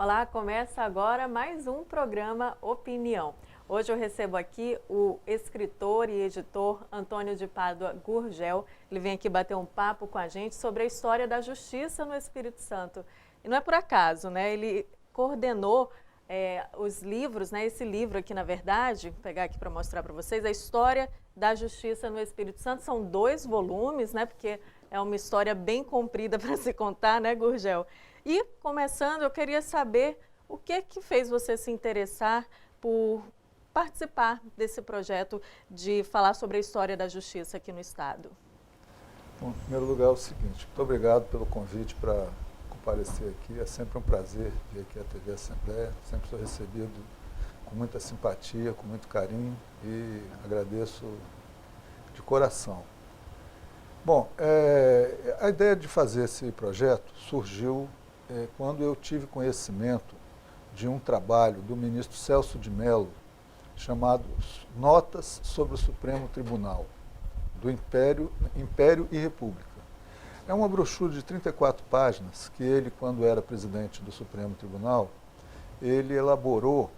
Olá, começa agora mais um programa Opinião. Hoje eu recebo aqui o escritor e editor Antônio de Pádua Gurgel. Ele vem aqui bater um papo com a gente sobre a história da justiça no Espírito Santo. E não é por acaso, né? Ele coordenou os livros, né? Esse livro aqui, na verdade, vou pegar aqui para mostrar para vocês, a história da justiça no Espírito Santo. São 2 volumes, né? Porque é uma história bem comprida para se contar, né, Gurgel? E, começando, eu queria saber o que fez você se interessar por participar desse projeto de falar sobre a história da justiça aqui no Estado. Bom, em primeiro lugar, é o seguinte, muito obrigado pelo convite para comparecer aqui. É sempre um prazer vir aqui à TV Assembleia. Sempre sou recebido com muita simpatia, com muito carinho e agradeço de coração. Bom, a ideia de fazer esse projeto surgiu quando eu tive conhecimento de um trabalho do ministro Celso de Mello, chamado Notas sobre o Supremo Tribunal, do Império e República. É uma brochura de 34 páginas que ele, quando era presidente do Supremo Tribunal, ele elaborou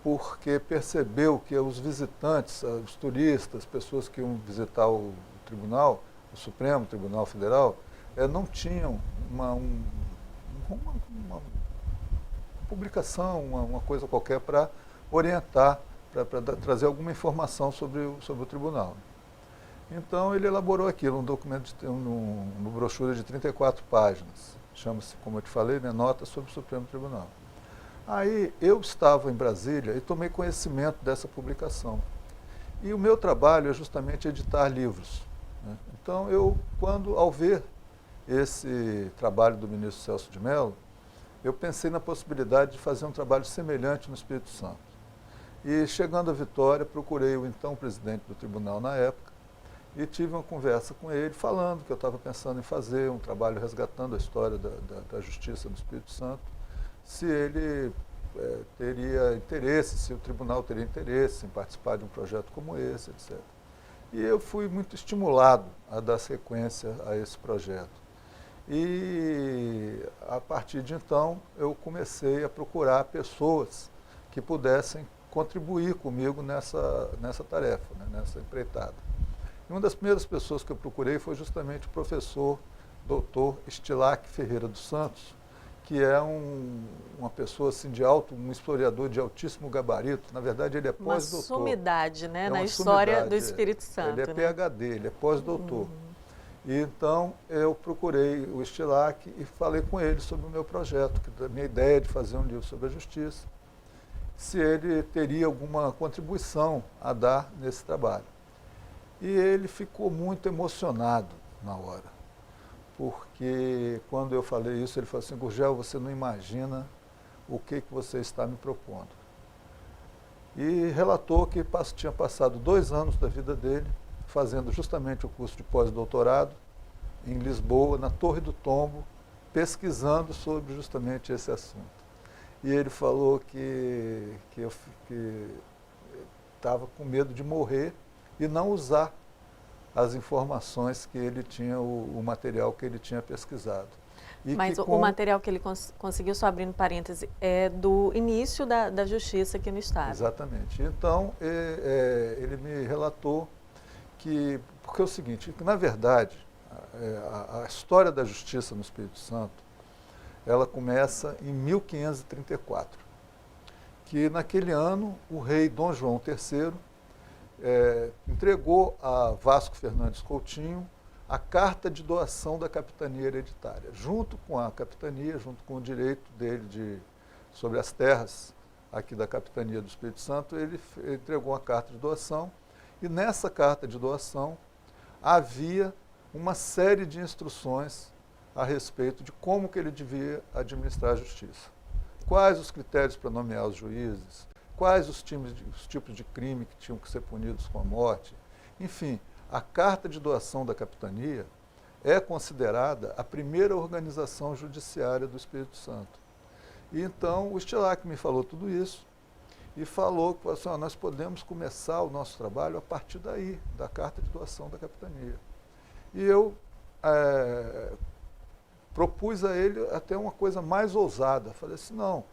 porque percebeu que os visitantes, os turistas, pessoas que iam visitar o tribunal, o Supremo Tribunal Federal, não tinham uma publicação, uma coisa qualquer para orientar, para trazer alguma informação sobre o tribunal. Então ele elaborou aquilo, um documento, uma brochura de 34 páginas, chama-se, como eu te falei, né, Notas sobre o Supremo Tribunal. Aí eu estava em Brasília e tomei conhecimento dessa publicação. E o meu trabalho é justamente editar livros, né? Então ao ver esse trabalho do ministro Celso de Mello, eu pensei na possibilidade de fazer um trabalho semelhante no Espírito Santo. E chegando a Vitória, procurei o então presidente do tribunal na época e tive uma conversa com ele falando que eu estava pensando em fazer um trabalho resgatando a história da justiça do Espírito Santo, se ele teria interesse, se o tribunal teria interesse em participar de um projeto como esse, etc. E eu fui muito estimulado a dar sequência a esse projeto. E a partir de então eu comecei a procurar pessoas que pudessem contribuir comigo nessa tarefa, né, nessa empreitada. E uma das primeiras pessoas que eu procurei foi justamente o professor Dr. Estilac Ferreira dos Santos, que é uma pessoa assim um historiador de altíssimo gabarito. Na verdade, ele é pós-doutor. Uma sumidade, né, na história do Espírito Ele Santo. é PhD, ele é pós-doutor. E então eu procurei o Estilac e falei com ele sobre o meu projeto, a minha ideia de fazer um livro sobre a justiça, se ele teria alguma contribuição a dar nesse trabalho. E ele ficou muito emocionado na hora, porque quando eu falei isso, ele falou assim: Gurgel, você não imagina o que você está me propondo. E relatou que tinha passado 2 anos da vida dele fazendo justamente o curso de pós-doutorado em Lisboa, na Torre do Tombo, pesquisando sobre justamente esse assunto. E ele falou que estava com medo de morrer e não usar as informações que ele tinha, o material que ele tinha pesquisado. Mas o material que ele conseguiu, só abrindo parêntese, é do início da justiça aqui no Estado. Exatamente. Então, ele me relatou porque é o seguinte, que na verdade, a história da justiça no Espírito Santo, ela começa em 1534, que naquele ano o rei Dom João III entregou a Vasco Fernandes Coutinho a carta de doação da capitania hereditária. Junto com a capitania, junto com o direito dele sobre as terras aqui da capitania do Espírito Santo, ele entregou uma carta de doação. E nessa carta de doação havia uma série de instruções a respeito de como que ele devia administrar a justiça. Quais os critérios para nomear os juízes, quais os tipos de crime que tinham que ser punidos com a morte. Enfim, a carta de doação da capitania é considerada a primeira organização judiciária do Espírito Santo. E então o Estilac me falou tudo isso, e falou que assim, nós podemos começar o nosso trabalho a partir daí, da carta de doação da capitania. E eu propus a ele até uma coisa mais ousada. Falei assim, não,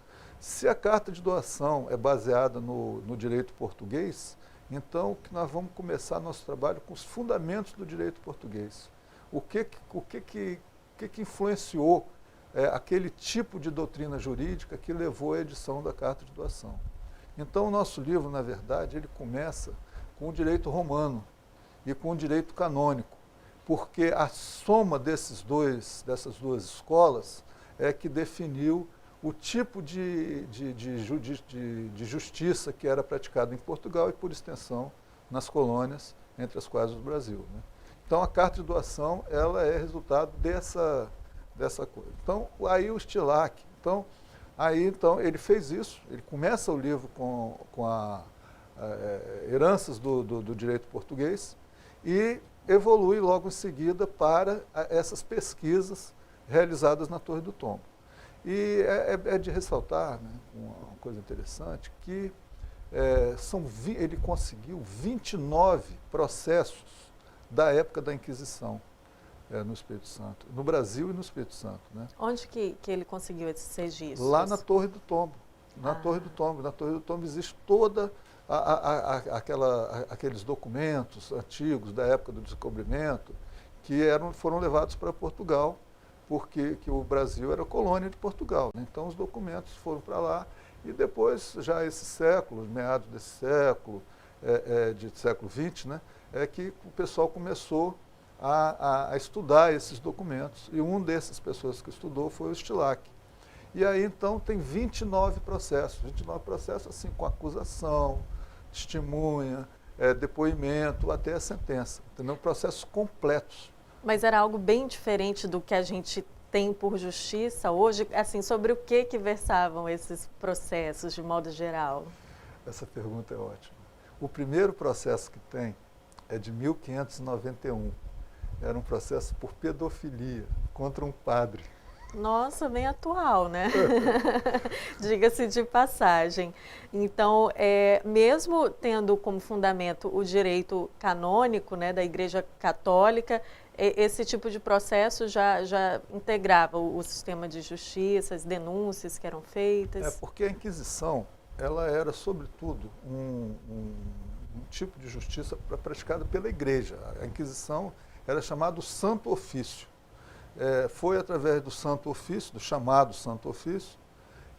Se a carta de doação é baseada no direito português, então que nós vamos começar nosso trabalho com os fundamentos do direito português. O que influenciou aquele tipo de doutrina jurídica que levou à edição da carta de doação. Então, o nosso livro, na verdade, ele começa com o direito romano e com o direito canônico, porque a soma dessas duas escolas é que definiu o tipo de justiça que era praticada em Portugal e, por extensão, nas colônias, entre as quais o Brasil, né? Então, a carta de doação, ela é resultado dessa coisa. Então, aí o Stilac, então, ele fez isso, ele começa o livro com heranças do direito português e evolui logo em seguida para essas pesquisas realizadas na Torre do Tombo. E é de ressaltar, né, uma coisa interessante, que ele conseguiu 29 processos da época da Inquisição no Espírito Santo, no Brasil e no Espírito Santo, né? Onde que ele conseguiu esses registros? Lá na Torre do Tombo. Na Torre do Tombo existe toda aqueles documentos antigos da época do descobrimento que foram levados para Portugal, porque o Brasil era colônia de Portugal, né? Então os documentos foram para lá e depois, já esse século, meados desse século, de século XX, né, é que o pessoal começou a estudar esses documentos, e uma dessas pessoas que estudou foi o Stilac. E aí, então, tem 29 processos assim, com acusação, testemunha, depoimento, até a sentença, entendeu? Processos completos. Mas era algo bem diferente do que a gente tem por justiça hoje, assim, sobre o que versavam esses processos, de modo geral? Essa pergunta é ótima. O primeiro processo que tem é de 1591. Era um processo por pedofilia contra um padre. Nossa, bem atual, né? Diga-se de passagem. Então, mesmo tendo como fundamento o direito canônico, né, da Igreja Católica, esse tipo de processo já integrava o sistema de justiça, as denúncias que eram feitas? Porque a Inquisição, ela era, sobretudo, um tipo de justiça praticada pela Igreja. A Inquisição era chamada o Santo Ofício. Foi através do Santo Ofício, do chamado Santo Ofício,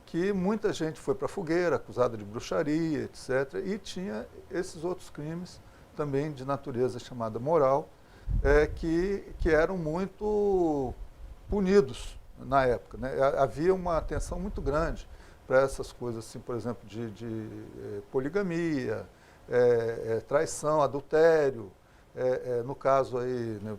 que muita gente foi para a fogueira, acusada de bruxaria, etc. E tinha esses outros crimes, também de natureza chamada moral, que eram muito punidos na época, né? Havia uma atenção muito grande para essas coisas, assim, por exemplo, de poligamia, traição, adultério, no caso aí, né,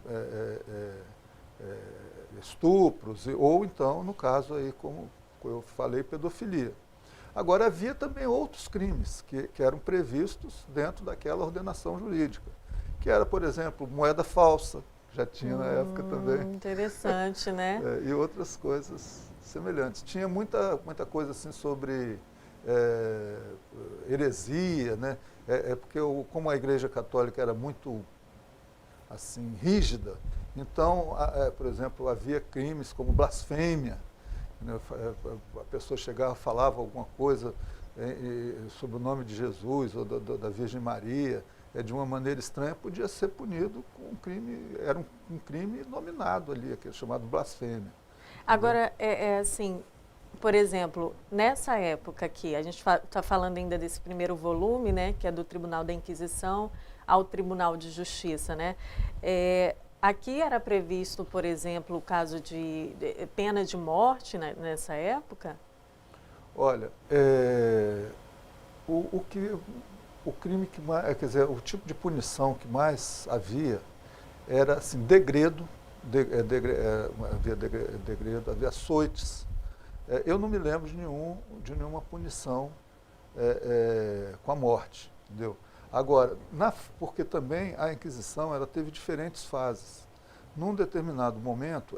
estupros, ou então, no caso aí, como eu falei, pedofilia. Agora, havia também outros crimes que eram previstos dentro daquela ordenação jurídica, que era, por exemplo, moeda falsa, já tinha na época também. Interessante, né? E outras coisas semelhantes. Tinha muita coisa assim sobre heresia, né? Porque como a Igreja Católica era muito assim rígida, então, por exemplo, havia crimes como blasfêmia, né? A pessoa chegava, falava alguma coisa sobre o nome de Jesus ou da Virgem Maria, de uma maneira estranha, podia ser punido com um crime, era um crime nominado ali, aquele chamado blasfêmia. Agora, assim, por exemplo, nessa época aqui, a gente está falando ainda desse primeiro volume, né, que é do Tribunal da Inquisição ao Tribunal de Justiça, né? Aqui era previsto, por exemplo, o caso de pena de morte, né, nessa época? Olha, o crime que mais, quer dizer, o tipo de punição que mais havia era assim, degredo, havia açoites. Eu não me lembro de nenhuma punição com a morte, entendeu? Agora, porque também a Inquisição ela teve diferentes fases. Num determinado momento,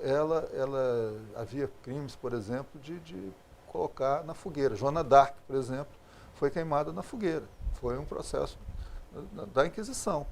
havia crimes, por exemplo, de colocar na fogueira. Joana d'Arc, por exemplo, foi queimada na fogueira. Foi um processo da Inquisição.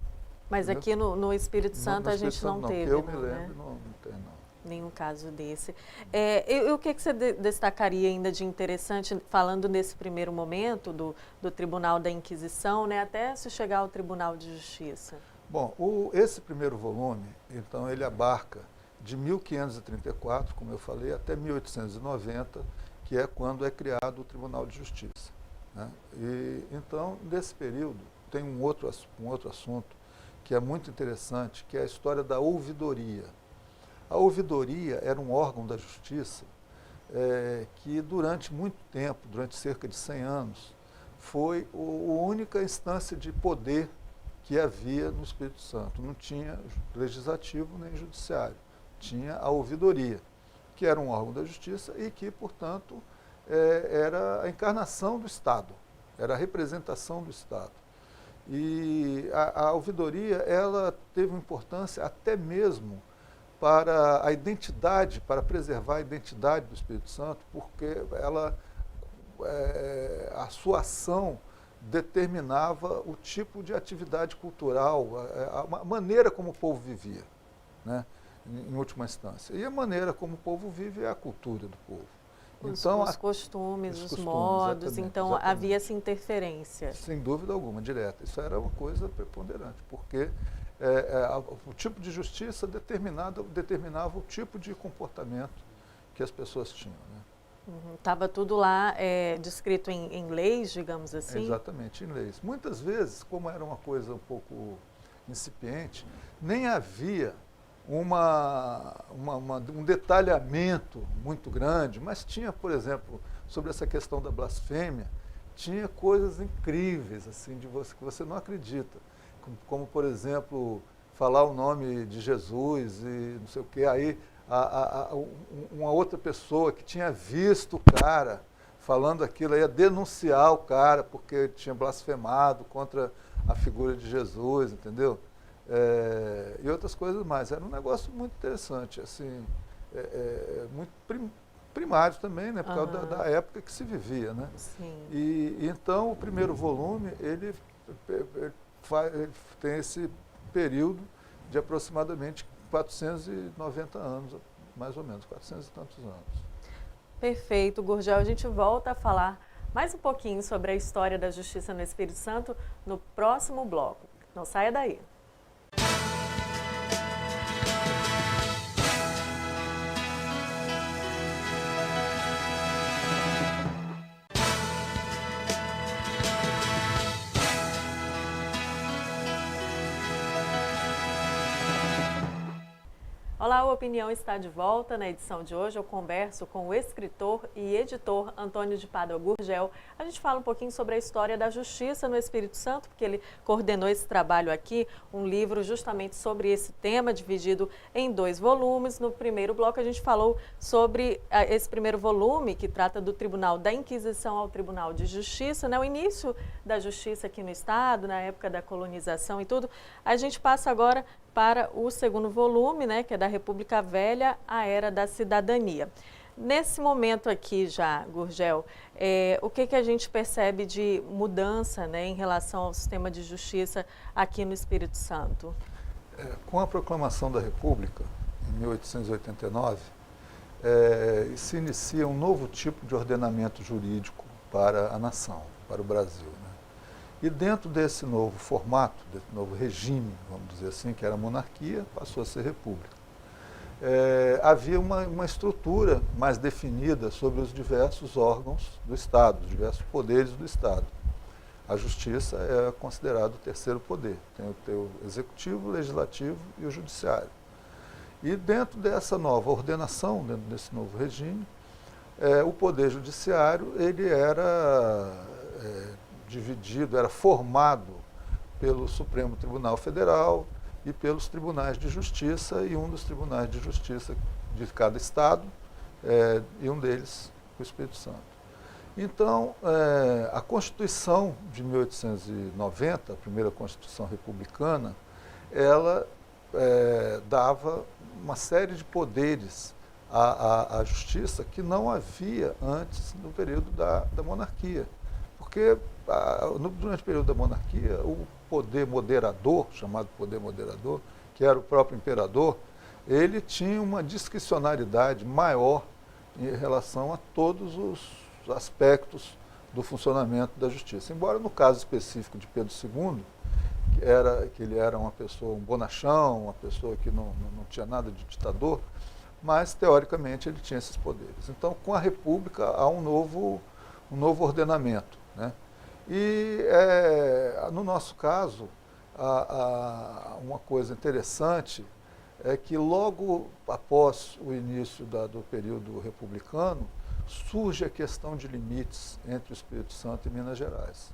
Mas entendeu? Aqui no Espírito Santo a gente Espírito não Santo, teve, eu não, me lembro, né? não tem, não. Nenhum caso desse. E o que você destacaria ainda de interessante, falando nesse primeiro momento do Tribunal da Inquisição, né, até se chegar ao Tribunal de Justiça? Bom, esse primeiro volume, então, ele abarca de 1534, como eu falei, até 1890, que é quando é criado o Tribunal de Justiça, né? E, então, nesse período, tem um outro assunto que é muito interessante, que é a história da ouvidoria. A ouvidoria era um órgão da justiça que durante muito tempo, durante cerca de 100 anos, foi a única instância de poder que havia no Espírito Santo. Não tinha legislativo nem judiciário, tinha a ouvidoria, que era um órgão da justiça e que, portanto, era a encarnação do Estado, era a representação do Estado. E a ouvidoria, ela teve uma importância até mesmo para a identidade, para preservar a identidade do Espírito Santo, porque a sua ação determinava o tipo de atividade cultural, a maneira como o povo vivia, né, em última instância. E a maneira como o povo vive é a cultura do povo. Então, os costumes, os modos, então havia essa interferência. Sem dúvida alguma, direta. Isso era uma coisa preponderante, porque o tipo de justiça determinava o tipo de comportamento que as pessoas tinham, né? Estava tudo lá descrito em leis, digamos assim? Exatamente, em leis. Muitas vezes, como era uma coisa um pouco incipiente, nem havia um detalhamento muito grande, mas tinha, por exemplo, sobre essa questão da blasfêmia, tinha coisas incríveis, assim, que você não acredita. Como, por exemplo, falar o nome de Jesus e não sei o quê. Aí, uma outra pessoa que tinha visto o cara falando aquilo, ia denunciar o cara porque tinha blasfemado contra a figura de Jesus, entendeu? E outras coisas mais. Era um negócio muito interessante, assim, muito primário também, né, por causa da época que se vivia, né? Sim. E então o primeiro volume, ele tem esse período de aproximadamente 490 anos, mais ou menos, 400 e tantos anos. Perfeito, Gurgel. A gente volta a falar mais um pouquinho sobre a história da justiça no Espírito Santo no próximo bloco. Não saia daí. Olá, a Opinião está de volta. Na edição de hoje eu converso com o escritor e editor Antônio de Pádua Gurgel. A gente fala um pouquinho sobre a história da justiça no Espírito Santo, porque ele coordenou esse trabalho aqui, um livro justamente sobre esse tema, dividido em 2 volumes. No primeiro bloco a gente falou sobre esse primeiro volume, que trata do Tribunal da Inquisição ao Tribunal de Justiça, né? O início da justiça aqui no Estado, na época da colonização e tudo. A gente passa agora para o segundo volume, né, que é da República Velha, a Era da Cidadania. Nesse momento aqui já, Gurgel, o que a gente percebe de mudança, né, em relação ao sistema de justiça aqui no Espírito Santo? Com a proclamação da República, em 1889, se inicia um novo tipo de ordenamento jurídico para a nação, para o Brasil, né? E dentro desse novo formato, desse novo regime, vamos dizer assim, que era a monarquia, passou a ser república. Havia uma estrutura mais definida sobre os diversos órgãos do Estado, os diversos poderes do Estado. A justiça é considerado o terceiro poder. Tem o executivo, o legislativo e o judiciário. E dentro dessa nova ordenação, dentro desse novo regime, o poder judiciário ele era dividido, era formado pelo Supremo Tribunal Federal e pelos tribunais de justiça, e um dos tribunais de justiça de cada estado, e um deles o Espírito Santo. Então, a Constituição de 1890, a primeira Constituição republicana, ela dava uma série de poderes à justiça que não havia antes no período da monarquia. Porque durante o período da monarquia, o poder moderador, chamado poder moderador, que era o próprio imperador, ele tinha uma discricionariedade maior em relação a todos os aspectos do funcionamento da justiça. Embora no caso específico de Pedro II, que ele era uma pessoa, um bonachão, uma pessoa que não tinha nada de ditador, mas teoricamente ele tinha esses poderes. Então, com a República há um novo ordenamento, né? E no nosso caso, uma coisa interessante é que logo após o início do período republicano, surge a questão de limites entre o Espírito Santo e Minas Gerais.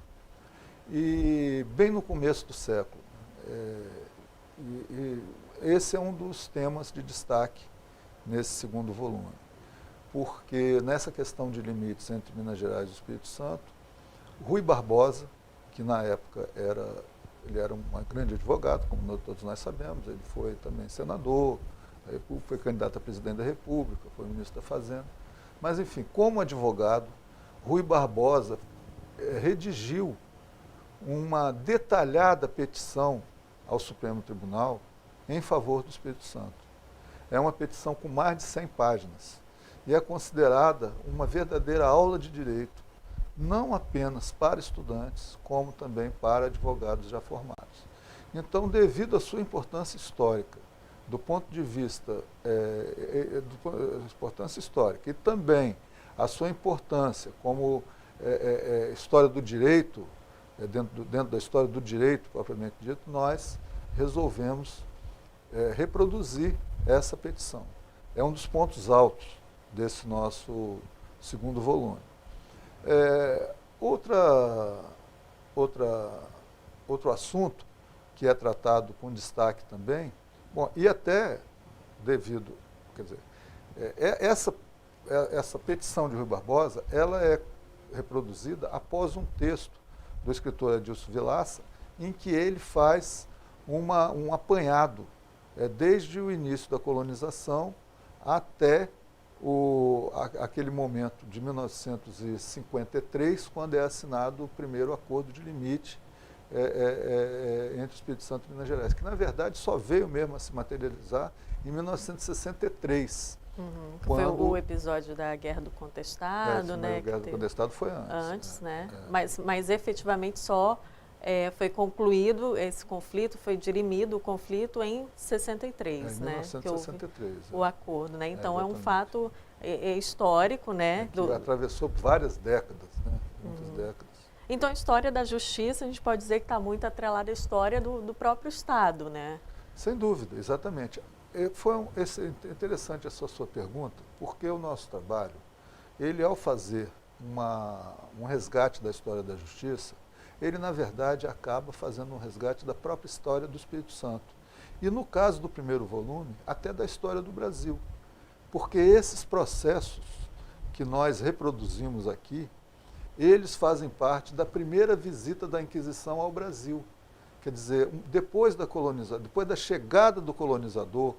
E bem no começo do século. Esse é um dos temas de destaque nesse segundo volume, porque nessa questão de limites entre Minas Gerais e o Espírito Santo, Rui Barbosa, que na época ele era um grande advogado, como todos nós sabemos, ele foi também senador, foi candidato a presidente da República, foi ministro da Fazenda, mas enfim, como advogado, Rui Barbosa redigiu uma detalhada petição ao Supremo Tribunal em favor do Espírito Santo. É uma petição com mais de 100 páginas e é considerada uma verdadeira aula de direito, não apenas para estudantes, como também para advogados já formados. Então, devido à sua importância histórica, do ponto de vista importância histórica e também a sua importância como história do direito, dentro da história do direito propriamente dito, nós resolvemos reproduzir essa petição. É um dos pontos altos desse nosso segundo volume. Outro assunto que é tratado com destaque também, bom, e até devido, quer dizer, essa petição de Rui Barbosa, ela é reproduzida após um texto do escritor Adilson Vilaça, em que ele faz um apanhado desde o início da colonização até aquele momento de 1953, quando é assinado o primeiro acordo de limite entre o Espírito Santo e Minas Gerais, que na verdade só veio mesmo a se materializar em 1963. Foi o episódio da Guerra do Contestado, né? A Guerra do Contestado foi antes. Antes, né? Mas efetivamente só foi concluído esse conflito, foi dirimido o conflito em 63, em 1963, que houve o acordo, né? Então é um fato histórico, né? Que atravessou várias décadas, né? Muitas décadas. Então a história da justiça, a gente pode dizer que está muito atrelada à história do próprio Estado, né? Sem dúvida, exatamente. Interessante essa sua pergunta, porque o nosso trabalho, ele ao fazer um resgate da história da justiça, ele na verdade acaba fazendo um resgate da própria história do Espírito Santo. E no caso do primeiro volume, até da história do Brasil. Porque esses processos que nós reproduzimos aqui, eles fazem parte da primeira visita da Inquisição ao Brasil. Quer dizer, depois da chegada do colonizador,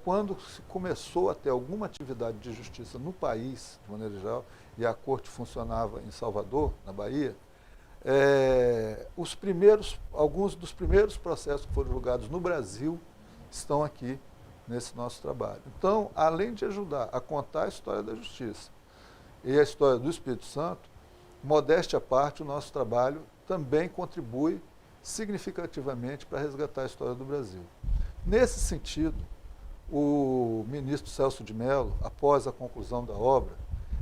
quando se começou a ter alguma atividade de justiça no país, de maneira geral, e a corte funcionava em Salvador, na Bahia, alguns dos primeiros processos que foram julgados no Brasil estão aqui nesse nosso trabalho. Então, além de ajudar a contar a história da justiça e a história do Espírito Santo, modéstia à parte, o nosso trabalho também contribui significativamente para resgatar a história do Brasil. Nesse sentido, o ministro Celso de Mello, após a conclusão da obra,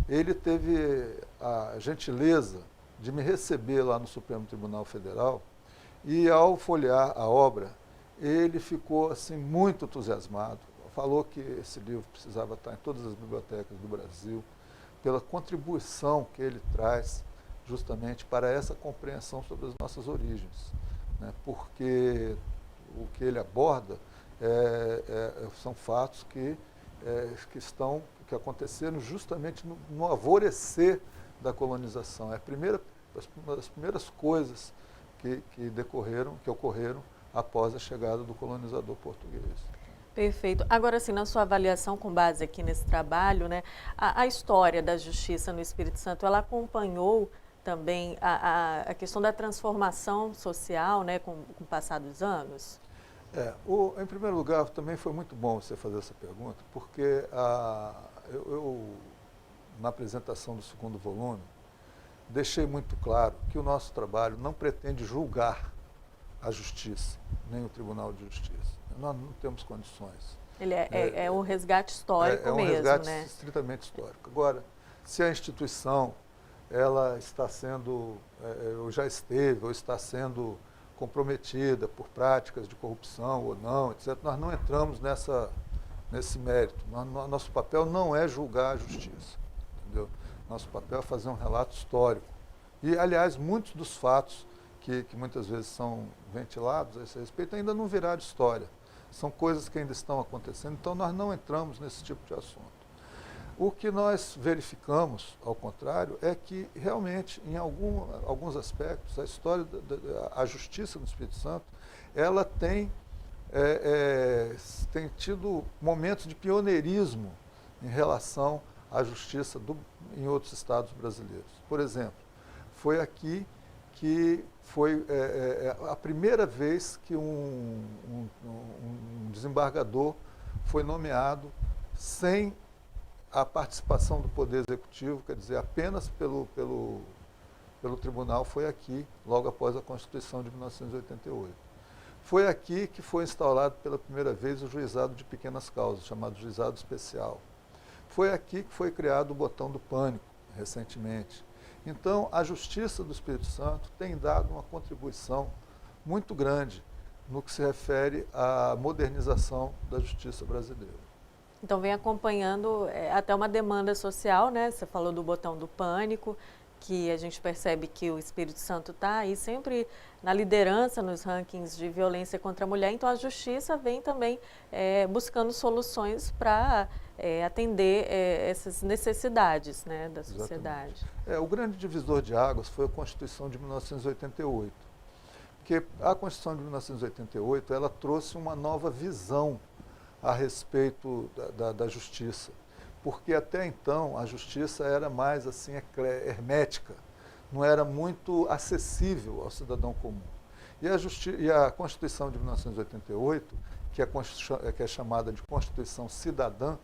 ele teve a gentileza de me receber lá no Supremo Tribunal Federal e, ao folhear a obra, ele ficou assim, muito entusiasmado, falou que esse livro precisava estar em todas as bibliotecas do Brasil, pela contribuição que ele traz justamente para essa compreensão sobre as nossas origens, né? Porque o que ele aborda são fatos que aconteceram justamente no alvorecer da colonização. Uma das primeiras coisas que ocorreram após a chegada do colonizador português. Perfeito. Agora, assim, na sua avaliação com base aqui nesse trabalho, né, a história da justiça no Espírito Santo, ela acompanhou também a questão da transformação social, né, com o passar dos anos? Em primeiro lugar, também foi muito bom você fazer essa pergunta, porque na apresentação do segundo volume, deixei muito claro que o nosso trabalho não pretende julgar a justiça, nem o Tribunal de Justiça. Nós não temos condições. Ele é um resgate histórico mesmo, né? É um resgate estritamente histórico. Agora, se a instituição ela está sendo, ou já esteve, ou está sendo comprometida por práticas de corrupção ou não, etc., nós não entramos nesse mérito. Nosso papel não é julgar a justiça, entendeu? Nosso papel é fazer um relato histórico. E, aliás, muitos dos fatos que muitas vezes são ventilados a esse respeito ainda não viraram história. São coisas que ainda estão acontecendo, então nós não entramos nesse tipo de assunto. O que nós verificamos, ao contrário, é que realmente, em alguns aspectos, a história a justiça no Espírito Santo, ela tem tido momentos de pioneirismo em relação à justiça em outros estados brasileiros. Por exemplo, foi aqui que foi a primeira vez que um desembargador foi nomeado sem a participação do Poder Executivo, quer dizer, apenas pelo tribunal, foi aqui, logo após a Constituição de 1988. Foi aqui que foi instalado pela primeira vez o juizado de pequenas causas, chamado juizado especial. Foi aqui que foi criado o botão do pânico, recentemente. Então, a Justiça do Espírito Santo tem dado uma contribuição muito grande no que se refere à modernização da justiça brasileira. Então, vem acompanhando até uma demanda social, né? Você falou do botão do pânico, que a gente percebe que o Espírito Santo está aí sempre na liderança nos rankings de violência contra a mulher. Então, a Justiça vem também buscando soluções para atender essas necessidades, né, da sociedade. O grande divisor de águas foi a Constituição de 1988. Porque a Constituição de 1988, ela trouxe uma nova visão a respeito da justiça, porque até então a justiça era mais assim hermética, não era muito acessível ao cidadão comum. E a Constituição de 1988, que é chamada de Constituição Cidadã,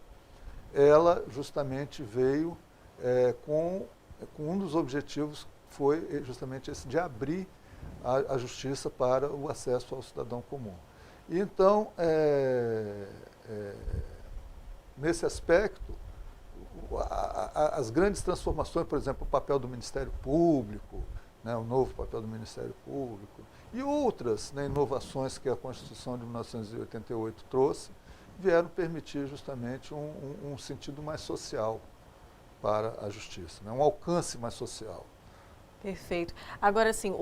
ela justamente veio com um dos objetivos, foi justamente esse de abrir a justiça para o acesso ao cidadão comum. E então, nesse aspecto, as grandes transformações, por exemplo, o papel do Ministério Público, né, o novo papel do Ministério Público, e outras, né, inovações que a Constituição de 1988 trouxe, vieram permitir justamente um sentido mais social para a justiça, né, um alcance mais social. Perfeito. Agora, sim,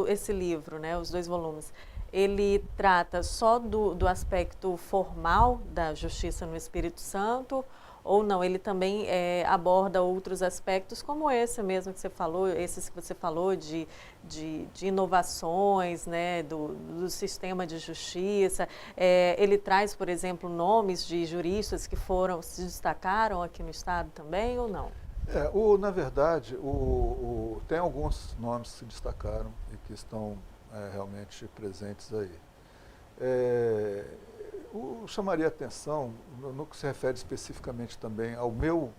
esse livro, né, os 2 volumes, ele trata só do aspecto formal da justiça no Espírito Santo ou não? Ele também aborda outros aspectos como esse mesmo que você falou, esses que você falou de inovações, né, do sistema de justiça. Ele traz, por exemplo, nomes de juristas que se destacaram aqui no estado também ou não? Na verdade, tem alguns nomes que se destacaram e que estão realmente presentes aí. Chamaria atenção no que se refere especificamente também ao meu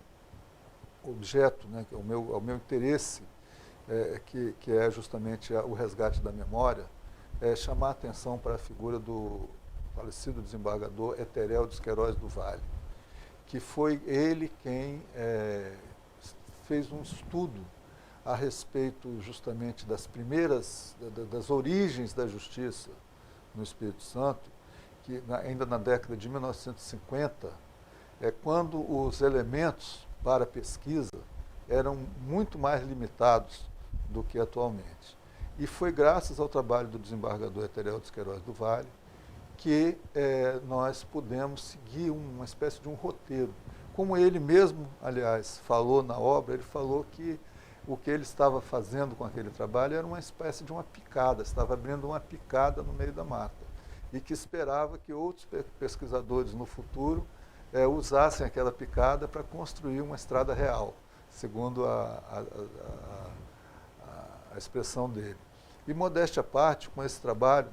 objeto, né, ao meu interesse, que é justamente o resgate da memória, chamar atenção para a figura do falecido desembargador Eteréu dos Queiroz do Vale, que foi ele quem fez um estudo a respeito justamente das origens da justiça no Espírito Santo, que ainda na década de 1950, quando os elementos para pesquisa eram muito mais limitados do que atualmente. E foi graças ao trabalho do desembargador Eteréu dos Queiroz do Vale que nós pudemos seguir uma espécie de um roteiro. Como ele mesmo, aliás, falou na obra, ele falou que o que ele estava fazendo com aquele trabalho era uma espécie de uma picada, estava abrindo uma picada no meio da mata, e que esperava que outros pesquisadores no futuro usassem aquela picada para construir uma estrada real, segundo a expressão dele. E modéstia à parte, com esse trabalho,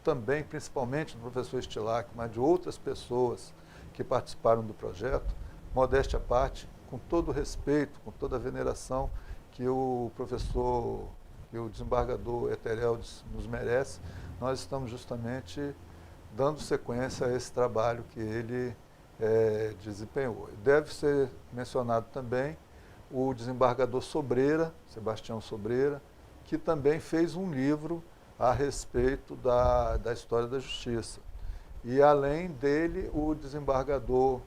também, principalmente do professor Estilac, mas de outras pessoas que participaram do projeto, modéstia à parte, com todo o respeito, com toda a veneração que o professor, que o desembargador Eterealdes nos merece, nós estamos justamente dando sequência a esse trabalho que ele desempenhou. Deve ser mencionado também o desembargador Sobreira, Sebastião Sobreira, que também fez um livro a respeito da história da justiça. E além dele, o desembargador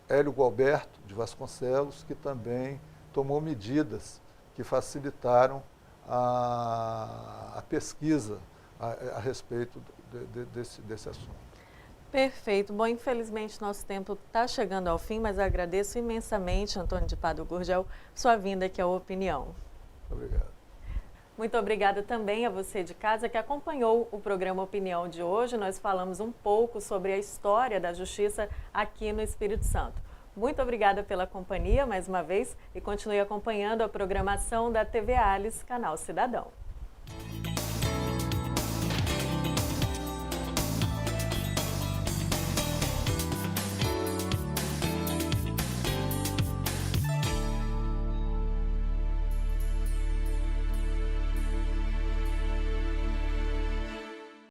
Hélio Gualberto de Vasconcelos, que também tomou medidas que facilitaram a pesquisa a respeito desse assunto. Perfeito. Bom, infelizmente nosso tempo está chegando ao fim, mas eu agradeço imensamente, Antônio de Pádua Gurgel, sua vinda aqui ao Opinião. Obrigado. Muito obrigada também a você de casa que acompanhou o programa Opinião de hoje. Nós falamos um pouco sobre a história da justiça aqui no Espírito Santo. Muito obrigada pela companhia mais uma vez e continue acompanhando a programação da TV Alice, Canal Cidadão.